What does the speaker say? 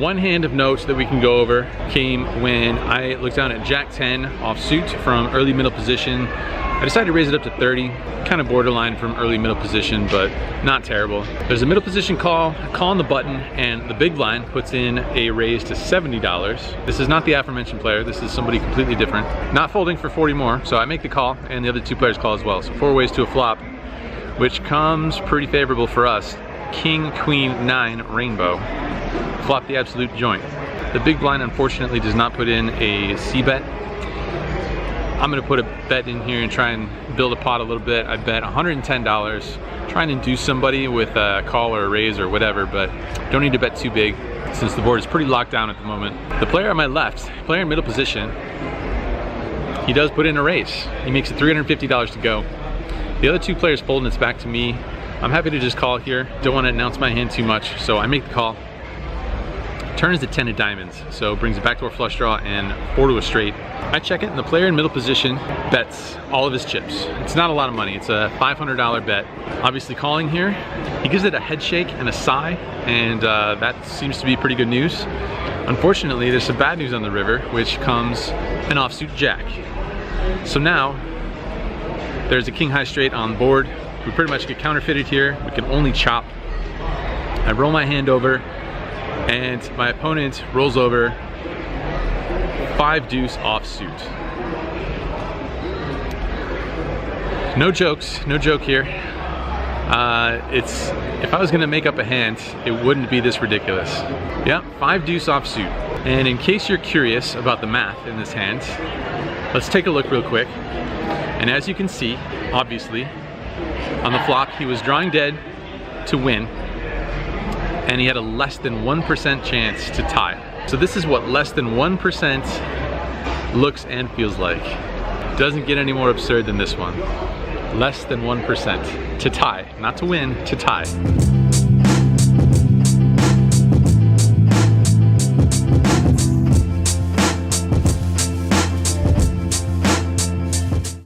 One hand of note that we can go over came when I looked down at Jack 10 offsuit from early middle position. I decided to raise it up to 30, kind of borderline from early middle position, but not terrible. There's a middle position call on the button, and the big blind puts in a raise to $70. This is not the aforementioned player, this is somebody completely different. Not folding for 40 more, so I make the call, and the other two players call as well. So 4 ways to a flop, which comes pretty favorable for us. King, Queen, 9, rainbow. Flop the absolute joint. The big blind unfortunately does not put in a C-bet. I'm gonna put a bet in here and try and build a pot a little bit. I bet $110, try and induce somebody with a call or a raise or whatever, but don't need to bet too big since the board is pretty locked down at the moment. The player on my left, player in middle position, he does put in a raise. He makes it $350 to go. The other two players fold and it's back to me. I'm happy to just call here. Don't want to announce my hand too much, so I make the call. Turn is the 10 of diamonds, so brings it back to a flush draw and 4 to a straight. I check it, and the player in middle position bets all of his chips. It's not a lot of money, it's a $500 bet. Obviously calling here, he gives it a head shake and a sigh, and that seems to be pretty good news. Unfortunately, there's some bad news on the river, which comes an offsuit jack. So now, there's a king high straight on board. We pretty much get counterfeited here. We can only chop. I roll my hand over, and my opponent rolls over 5 deuce offsuit. No jokes, no joke here. If I was gonna make up a hand, it wouldn't be this ridiculous. Yep, 5 deuce offsuit. And in case you're curious about the math in this hand, let's take a look real quick. And as you can see, obviously, on the flop, he was drawing dead to win, and he had a less than 1% chance to tie. So this is what less than 1% looks and feels like. Doesn't get any more absurd than this one. Less than 1% to tie, not to win, to tie.